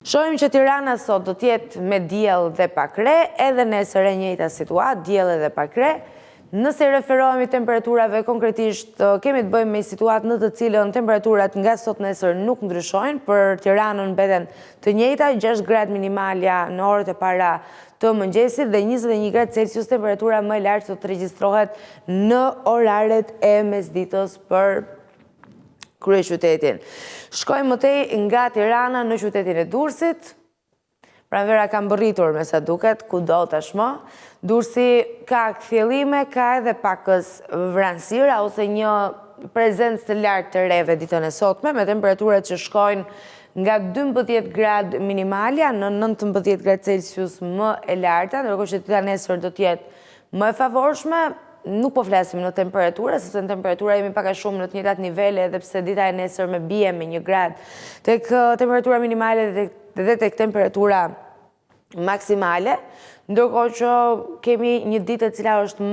Shohim që Tirana sot do t'jetë me diell dhe pak re, edhe nesër e njëjta situatë, diell edhe pak re. Nëse referohemi temperaturave konkretisht, kemi të bëjmë me situatë në të cilën temperaturat nga sot nesër nuk ndryshojnë, për Tiranën mbeten të njëjta, 6 gradë minimalja në orët e para të mëngjesit dhe 21 gradë Celsius temperatura më e lartë do të regjistrohet në oraret e mesditës për kryeqytetin. Shkojmë mëtej nga Tirana në qytetin e Durrësit. Pranvera ka mbërritur me sa duket, kudo tashmë. Durrësi ka kthjellime, ka edhe pakës vranësira ose një prezencë të lartë të reve ditën e sotme, me temperaturat që shkojnë nga 12 gradë minimalja në 19 gradë Celsius më e larta, ndërkohë që dita nesër do t'jetë më e favorshme. Nuk po flasim në temperatura, sepse në temperatura jemi pak a shumë në të njëjtat nivele, edhe pse dita e nesër me bie me 1 gradë tek temperatura minimale dhe tek temperatura maksimale, ndërkohë që kemi një ditë e cila është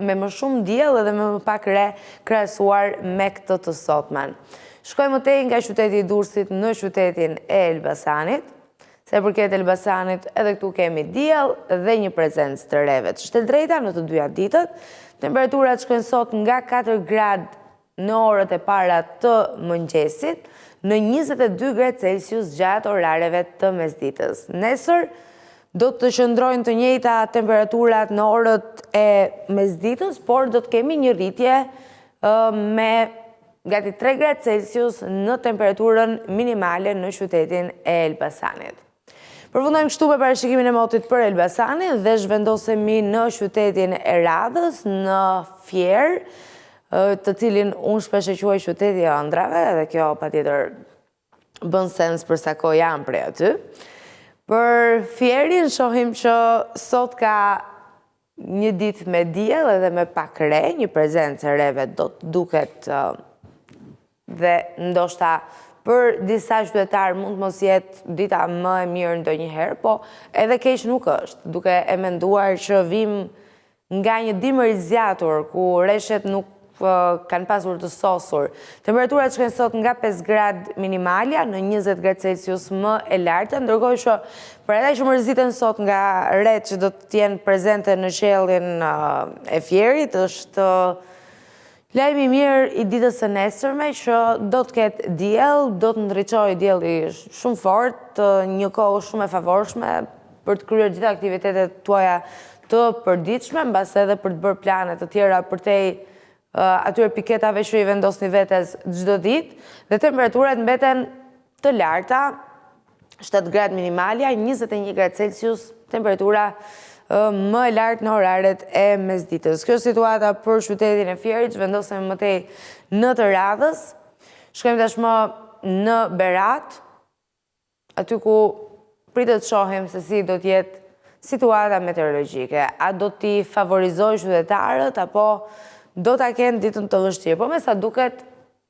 me më shumë diell edhe me më pak re krahasuar me këtë të sotmen. Shkojmë mëtej nga qyteti i Durrësit në qytetin e Elbasanit. Se përket Elbasanit, edhe këtu kemi diell dhe një prezencë të reve të shteldrejta në të dyja ditët. Temperaturat shkojnë sot nga 4 gradë në orët e para të mëngjesit, në 22 gradë Celsius gjatë orareve të mesditës. Nesër do të qëndrojnë të njëjta temperaturat në orët e mesditës, por do të kemi një rritje me gati 3 gradë Celsius në temperaturën minimale në qytetin e Elbasanit. Përfundojmë kështu me parashikimin e motit për Elbasanin dhe zhvendosemi në qytetin e Radhës, në Fier, të cilin unë shpesh e quaj qyteti e ëndrave, dhe kjo patjetër bën sens për sa kohë jam prej aty. Për Fierin shohim që sot ka një ditë me diell edhe me pak re, një prezencë e reve do të duket dhe ndoshta për disa qytetarë mund të mos jetë dita më e mirë ndonjëherë, po edhe keq nuk është, duke e menduar që vim nga një dimër i zgjatur, ku rreshet nuk kanë pasur të sosur. Temperaturat shkojnë sot nga 5 gradë minimalja në 20 gradë Celsius më e larta, ndërkohë që për ata që mërziten sot nga retë që do të jenë prezente në qiellin e Fierit, është lajmi mirë i ditës së nesërme që do të ketë diell, do të ndriçojë dielli shumë fort, një kohë shumë e favorshme për të kryer gjitha aktivitetet tuaja të përditshme, mbas edhe për të bërë plane të tjera përtej atyre piketave që i vendosni vetes çdo ditë, dhe temperaturat mbeten të larta, 7 gradë minimalja, 21 gradë Celsius, temperatura më e lartë në oraret e mesditës. Kjo është situata për qytetin e Fierit, vendosemi mëtej në të Radhës. Shkojmë tashmë në Berat, aty ku pritet shohim se si do t'jetë situata meteorologjike. A do t'i favorizojë qytetarët, apo do t'a kenë ditën të vështirë. Po me sa duket,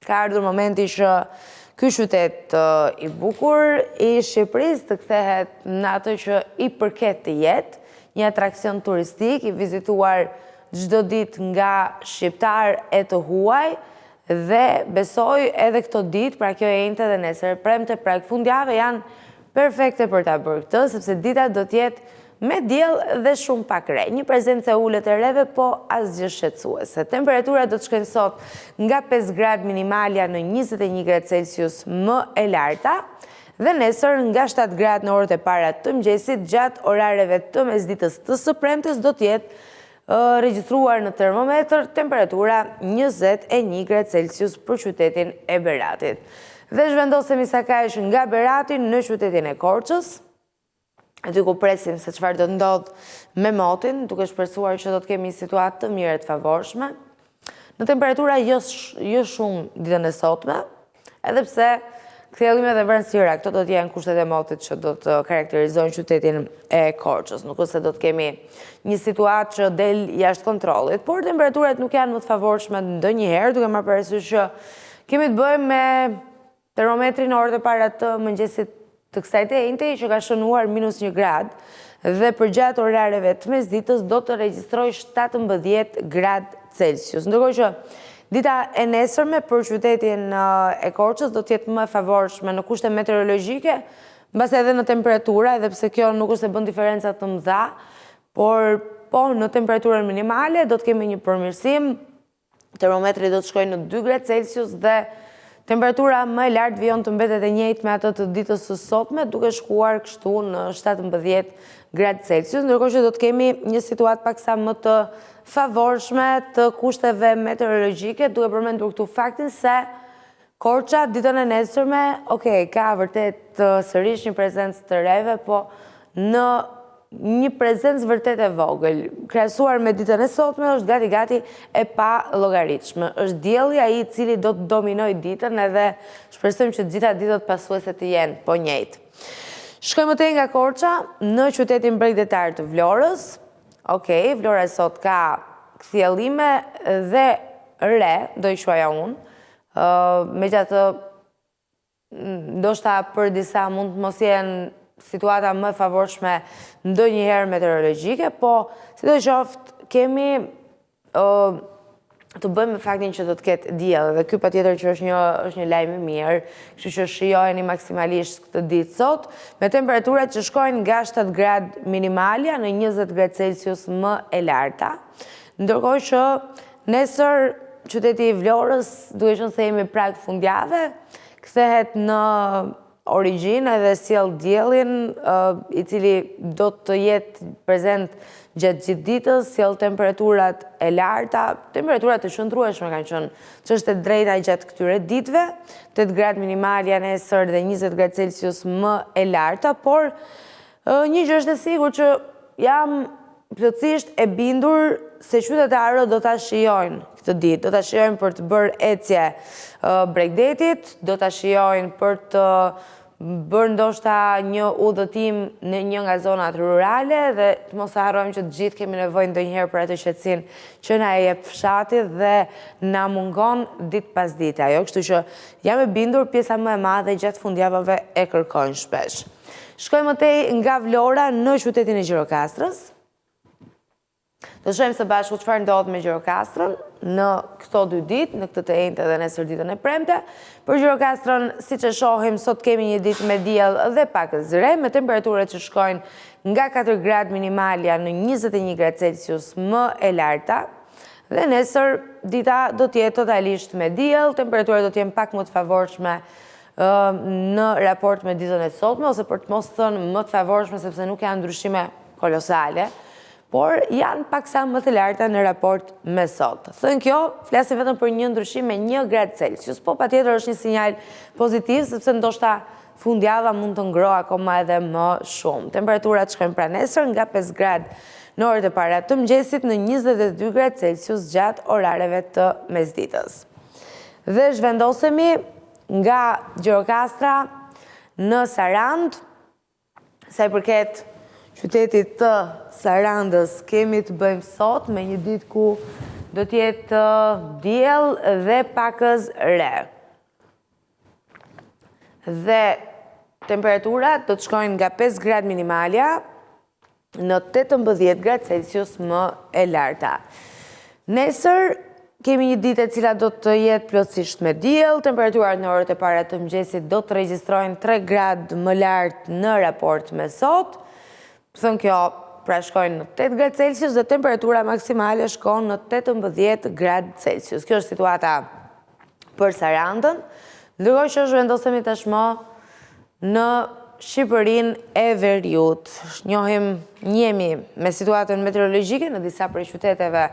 ka ardhur momenti që ky qytet i bukur i Shqipërisë të kthehet në atë që i përket të jetë, një atrakcion turistik i vizituar çdo ditë nga shqiptar e të huaj, dhe besoj edhe këto ditë, pra kjo e njëjtë edhe nesër, premte pra fundjavë janë perfekte për ta bërë këtë, sepse dita do t'jetë me diell dhe shumë pak re. Një prezencë e ulët e reve, po asgjë shqetësuese. Temperaturat do të shkojnë sot nga 5 gradë minimalja në 21 gradë Celsius më e larta, dhe nesër nga 7 gradë në orët e para të mëngjesit, gjatë orareve të mesditës të së premtes do t'jetë regjistruar në termometër temperatura 21 gradë Celsius për qytetin e Beratit. Dhe zhvendosemi sa kaq nga Berati në qytetin e Korçës, aty ku presim se çfarë do të ndodhë me motin, duke shpresuar që do të kemi situatë të mira të favorshme. Në temperatura jo shumë ditën e sotme, edhe pse kthjellime dhe vranësira, këto do të jenë kushtet e motit që do të karakterizojnë qytetin e Korçës. Nuk është se do të kemi një situatë që del jashtë kontrollit, por temperaturat nuk janë më të favorshme ndonjëherë, duke marrë parasysh që kemi të bëjmë me termometrin në orët e para të mëngjesit të kësaj të njëjte që ka shënuar -1 gradë, dhe për gjatë orareve të mesditës do të regjistrojë 17 gradë Celsius. Ndërkohë që dita e nesërme për qytetin e Korçës do të jetë më e favorshme në kushte meteorologjike, Mbas edhe në temperatura, edhe pse kjo nuk është se bën diferenca të mëdha, por po në temperaturën minimale do të kemi një përmirësim, termometri do të shkojnë në 2 gradë Celsius dhe temperatura më e lartë vijon të mbetet e njëjtë me atë të ditës së sotme, duke shkuar kështu në 17 gradë Celsius, ndërkohë që do të kemi një situatë paksa më të favorshme të kushteve meteorologjike, duke përmendur këtu faktin se Korça ditën e nesërme, ka vërtet sërish një prezencë të reve, po në një prezencë vërtet e vogël. Krahasuar me ditën e sotme, është gati e pa llogaritshme. Është dielli ai i cili do të dominojë ditën edhe shpresojmë që gjitha ditët pasuese të jenë po njëjtë. Shkojmë tej nga Korça në qytetin bregdetar të Vlorës. Vlora sot ka kthjellime dhe re, do i quaja unë. Megjithatë, ndoshta për disa mund të mos jenë situata më favorshme ndonjëherë meteorologjike, po sidoqoftë kemi të bëjmë me faktin që do të ketë diell dhe ky patjetër që është një lajm i mirë, kështu që shijojeni maksimalisht këtë ditë sot me temperaturat që shkojnë nga 7 gradë minimalja në 20 gradë Celsius më e larta, ndërkohë që nesër qyteti i Vlorës, duke qenë se jemi prag fundjave, kthehet në origjinë edhe sjell diellin i cili do të jetë prezent gjatë gjithë ditës, sjell temperaturat e larta, temperaturat të shëndrueshme kanë qenë ç'është e drejta gjatë këtyre ditëve, 8 gradë minimalja nesër dhe 20 gradë Celsius më e larta, por një gjë është e sigurt që jam plotësisht e bindur se qytetarët do ta shijojnë këtë ditë, do ta shijojnë për të bërë ecje Bregdetit, do ta shijojnë për të bërë ndoshta një udhëtim në një nga zonat rurale dhe të mos harrojmë që të gjithë kemi nevojë ndonjëherë për atë qetësinë që na e jep fshati dhe na mungon ditë pas dite. Ajo, kështu që jam e bindur pjesa më e madhe gjatë fundjavave e kërkojnë shpesh. Shkojmë tej nga Vlora në qytetin e Gjirokastrës. Do shohim së bashku çfarë ndodh me Gjirokastrën në këto 2 ditë, në këtë të enjte dhe nesër ditën e premte. Për Gjirokastrën, siç e shohim, sot kemi një ditë me diell dhe pak zre, me temperatura që shkojnë nga 4 gradë minimalja në 21 gradë Celsius më e larta. Dhe nesër dita do të jetë totalisht me diell, temperaturat do të jenë pak më të favorshme në raport me ditën e sotme, ose për të mos thënë më të favorshme sepse nuk janë ndryshime kolosale, por janë paksa më të larta në raport me sot. Thënë kjo, flasim vetëm për një ndryshim me 1 gradë Celsius, po patjetër është një sinjal pozitiv, sepse ndoshta fundjava mund të ngrohë akoma edhe më shumë. Temperaturat shkojnë pra nesër nga 5 gradë në orët e para të mëngjesit në 22 gradë Celsius gjatë orareve të mesditës. Dhe zhvendosemi nga Gjirokastra në Sarandë, sa i përket qytetit të Sarandës, kemi të bëjmë sot me një ditë ku do të jetë diell dhe pakës re. Dhe temperaturat do të shkojnë nga 5 gradë minimalja në 18 gradë Celsius më e larta. Nesër kemi një ditë e cila do të jetë plotësisht me diell, temperaturat në orët e para të mëngjesit do të regjistrojnë 3 gradë më lartë në raport me sot. Thënë kjo, pra shkojnë në 8 gradë Celsius dhe temperatura maksimale shkojnë në 18 gradë Celsius. Kjo është situata për Sarandën, ndërkohë që zhvendosemi tashmë në Shqipërinë e Veriut. Njemi me situatën meteorologjike në disa prej qyteteve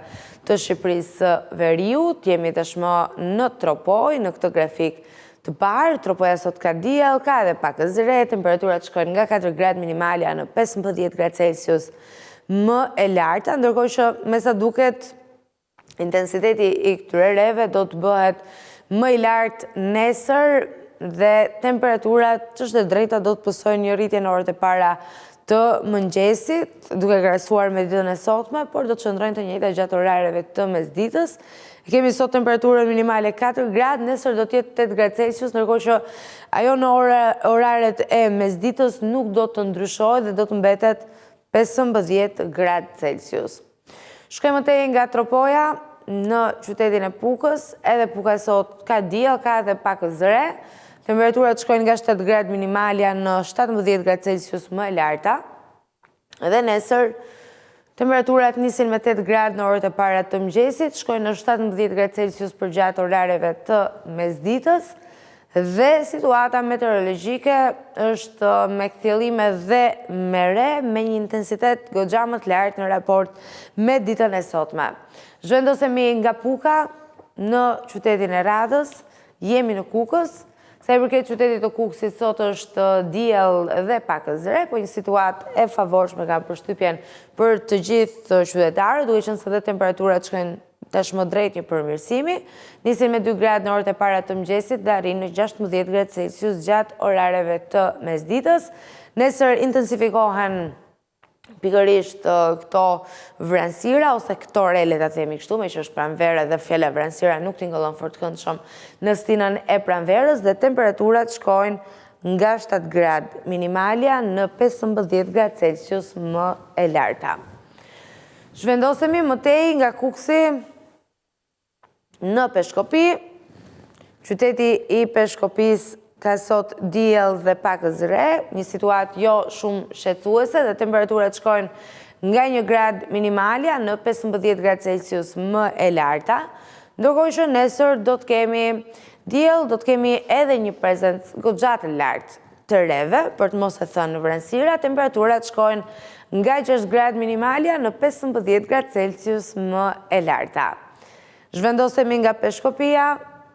të Shqipërisë së Veriut, jemi tashmë në Tropoj, në këtë grafik të parë, Tropoja sot ka diell, ka edhe pak zre, temperaturat shkojnë nga 4 gradë minimalja në 15 gradë Celsius më e larta, ndërkohë që me sa duket intensiteti i këtyre reve do të bëhet më i lartë nesër dhe temperaturat ç'është e drejta do të pësojnë një rritje në orët e para të mëngjesit, duke krahasuar me ditën e sotme, por do të qëndrojnë të njëjta gjatë orareve të mesditës. Kemi sot temperaturën minimale 4 gradë, nesër do të jetë 8 gradë Celsius, ndërkohë që ajo në oraret e mesditës nuk do të ndryshojë dhe do të mbetet 15 gradë Celsius. Shkojmë tej nga Tropoja në qytetin e Pukës, edhe Puka sot ka diell, ka edhe pak zre, temperaturat shkojnë nga 7 gradë minimalja në 17 gradë Celsius më e larta, dhe nesër temperaturat nisin me 8 gradë në orët e para të mëngjesit, shkojnë në 17 gradë Celsius për gjatë orareve të mesditës, dhe situata meteorologjike është me kthjellime dhe me re, me një intensitet goxha më të lartë në raport me ditën e sotme. Zhvendosemi nga Puka në qytetin e Radhës, jemi në Kukës. Sa i përket qytetit të Kukësit, sot është diell dhe pak zre, po një situatë e favorshme kam përshtypjen për të gjithë qytetarët, duke qenë se dhe temperaturat shkojnë tashmë drejt një përmirësimi, nisin me 2 gradë në orët e para të mëngjesit dhe arrin në 16 gradë Celsius gjatë orareve të mesditës. Nesër intensifikohen pikërisht këto vranësira, ose këto re, le ta themi kështu, me që është pranverë dhe fjala vranësira nuk tingëllon fort këndshëm në stinën e pranverës, dhe temperaturat shkojnë nga 7 gradë minimalja në 15 gradë Celsius më e larta. Zhvendosemi më tej nga Kuksi në Peshkopi. Qyteti i Peshkopis ka sot diell dhe pak zre, një situatë jo shumë shqetësuese, dhe temperaturat shkojnë nga 1 gradë minimalja në 15 gradë Celsius më e larta, ndërkohë që nesër do të kemi diell, do të kemi edhe një prezencë goxha të lartë të reve, për të mos e thënë vranësira, temperaturat shkojnë nga 6 gradë minimalja në 15 gradë Celsius më e larta. Zhvendosemi nga Peshkopia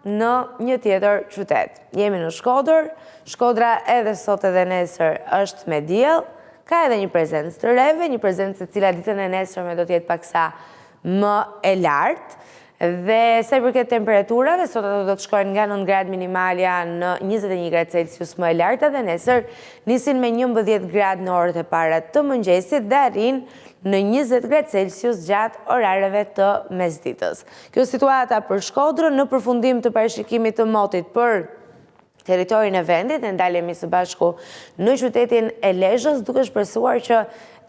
në një tjetër qytet. Jemi në Shkodër, Shkodra edhe sot edhe nesër është me diell, ka edhe një prezencë të reve, një prezencë e cila ditën e nesërme do t'jetë paksa më e lartë, dhe sa i përket temperaturave, sot ato do të shkojnë nga 9 gradë minimalja në 21 gradë Celsius më e larta, dhe nesër nisin me 11 gradë në orët e para të mëngjesit dhe arrin në 20 gradë Celsius gjatë orareve të mesditës. Kjo situata për Shkodrën. Në përfundim të parashikimit të motit për territorin e vendit, ne ndalemi së bashku në qytetin e Lezhës, duke shpresuar që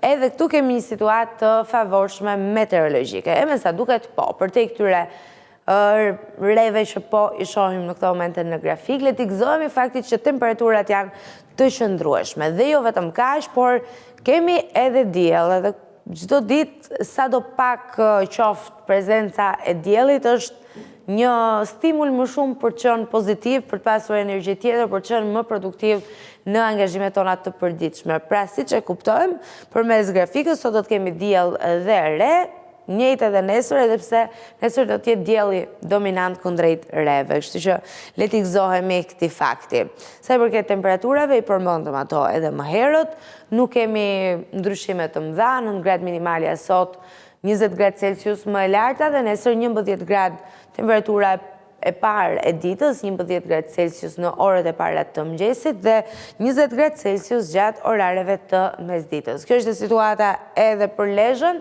edhe këtu kemi një situatë të favorshme meteorologjike. E me sa duket po, për te këtyre reve që po i shohim në këto momente në grafik, le t'i gëzohemi faktit që temperaturat janë të qëndrueshme. Dhe jo vetëm kaq, por kemi edhe diell, edhe çdo ditë sa do pak qoftë prezenca e diellit është një stimul më shumë për të qenë pozitiv, për të pasur energji tjetër, për të qenë më produktiv në angazhimet tona të përditshme. Pra, siç e kuptojmë, përmes grafikës sot do të kemi diell dhe re, njëjtë edhe nesër, edhe pse nesër do të jetë dielli dominant kundrejt reve, kështu që le t'i gëzohemi këtij fakti. Sa i përket temperaturave, i përmendëm ato edhe më herët, nuk kemi ndryshime të mëdha, 9 gradë minimalja sot, 20 gradë Celsius më e larta, dhe nesër 11 gradë temperatura e parë e ditës, 11 gradë Celsius në orët e para të mëngjesit dhe 20 gradë Celsius gjatë orareve të mesditës. Kjo është situata edhe për Lezhën.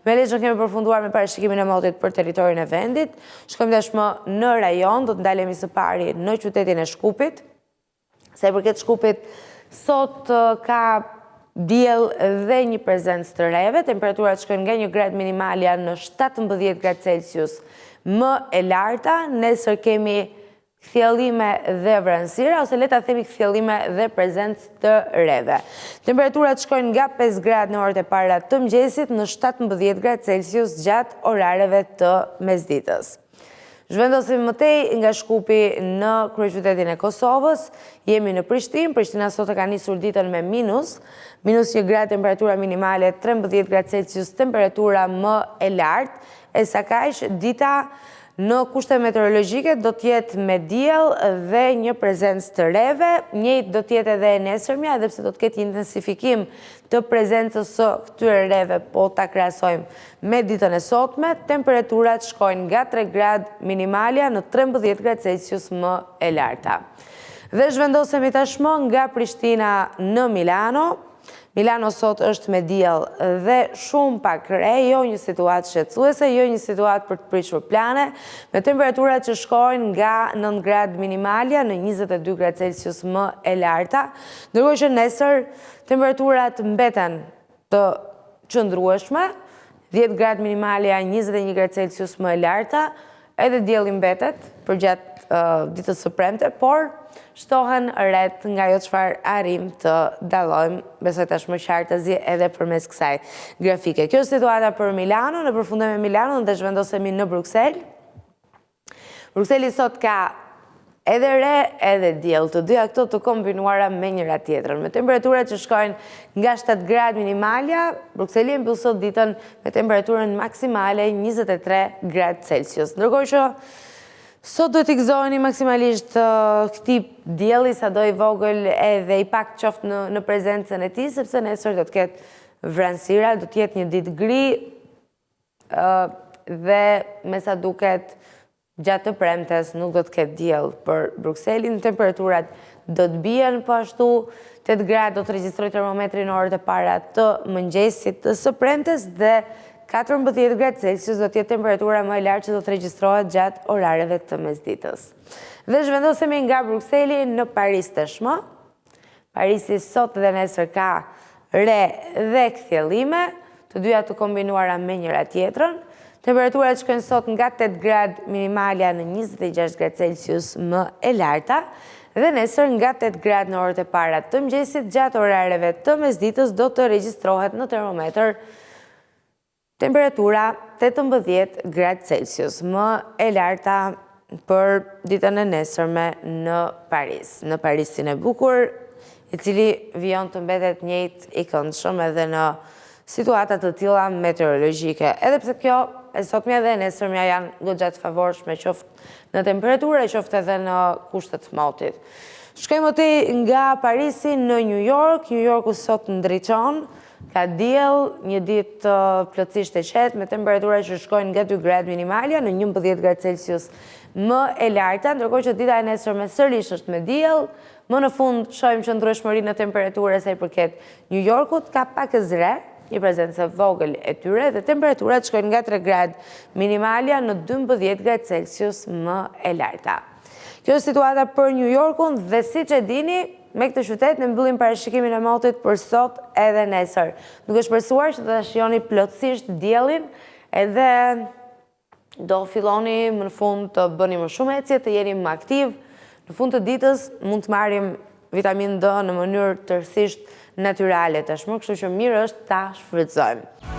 Me Lezhën kemi përfunduar me parashikimin e motit për territorin e vendit. Shkojmë tashmë në rajon, do të ndalemi së pari në qytetin e Shkupit. Sa i përket Shkupit, sot ka diell dhe një prezencë të reve, temperaturat shkojnë nga 1 gradë minimalja në 17 gradë Celsius më e larta, nesër kemi kthjellime dhe vranësira, ose le ta themi kthjellime dhe prezencë të reve. Temperaturat shkojnë nga 5 gradë në orët e para të mëngjesit në 17 gradë Celsius gjatë orareve të mesditës. Zhvendosemi më tej nga Shkupi në kryeqytetin e Kosovës. Jemi në Prishtinë. Prishtina sot ka nisur ditën me minus 1 gradë temperatura minimale, 13 gradë Celsius temperatura më e lartë, e sa kaq dita në kushte meteorologjike do t'jetë me diell dhe një prezencë të reve, njëjtë do t'jetë edhe e nesërmja, edhe pse do t'ketë intensifikim të prezencës së këtyre reve, po ta krahasojmë me ditën e sotme, temperaturat shkojnë nga 3 gradë minimalja në 13 gradë Celsius më e larta. Dhe zhvendosemi tashmë nga Prishtina në Milano. Milano sot është me diell dhe shumë pak re, jo një situatë shqetësuese, jo një situatë për të prishur plane, me temperaturat që shkojnë nga 9 gradë minimalja në 22 gradë Celsius më e larta, ndërkohë që nesër temperaturat mbeten të qëndrueshme, 10 gradë minimalja, 21 gradë Celsius më e larta, edhe dielli mbetet për gjatë ditës së premte, por shtohen rreth nga jo çfarë arrim të dallojmë, besoj tashmë qartë të zi edhe përmes kësaj grafike. Kjo është situata për Milano, në përfundim me Milano dhe zhvendosemi në Bruksel. Brukseli sot ka edhe re edhe diell, të dyja këto të kombinuara me njëra tjetrën, me temperatura që shkojnë nga 7 gradë minimalja. Brukseli mbyll sot ditën me temperaturën maksimale 23 gradë Celsius. Ndërkohë që sot duhet i gëzoheni maksimalisht këtij dielli sado i vogël edhe i pak qoftë në prezencën e tij, sepse nesër do të ketë vranësira, do të jetë një ditë gri dhe me sa duket gjatë të premtes nuk do të ketë diell për Brukselin, temperaturat do të bien po ashtu, 8 gradë do të regjistroj termometri në orët e para të mëngjesit të së premtes dhe 14 gradë Celsius do të jetë temperatura më e lartë që do të regjistrohet gjatë orareve të mesditës. Dhe zhvendosemi nga Brukseli në Paris tashmë. Parisi sot dhe nesër ka re dhe kthjellime, të dyja të kombinuara me njëra tjetrën. Temperaturat shkojnë sot nga 8 gradë minimalja në 26 gradë Celsius më e larta dhe nesër nga 8 gradë në orët e para të mëngjesit gjatë orareve të mesditës do të regjistrohet në termometër temperatura 18 gradë Celsius më e larta për ditën e nesërme në Paris. Në Parisin e bukur, i cili vijon të mbetet njëjtë i këndshëm edhe në situatat të tilla meteorologjike. Edhe pse kjo e sotmja dhe nesërmja janë goxha të favorshme qoftë në temperaturë, qoftë edhe në kushtet të motit. Shkojmë nga Parisi në New York. New Yorku sot ndriçon, ka diell, një ditë plotësisht e qetë me temperatura që shkojnë nga 2 gradë minimalja në 11 gradë Celsius më e larta, ndërkohë që dita e nesërme sërish është me diell. Më në fund shohim qëndrueshmërinë në temperaturë sa i përket New Yorkut, ka pak zre, një prezencë vogël e tyre dhe temperaturat shkojnë nga 3 gradë minimalja në 12 gradë Celsius më e larta. Kjo është situata për New Yorkun dhe siç e dini, me këtë qytet ne mbyllim parashikimin e motit për sot edhe nesër. Duke shpresuar që të ta shijoni plotësisht diellin edhe do filloni më në fund të bëni më shumë ecje, të jeni më aktiv. Në fund të ditës mund të marrim vitaminë D në mënyrë tërësisht natyrale tashmë, kështu që mirë është ta shfrytëzojmë.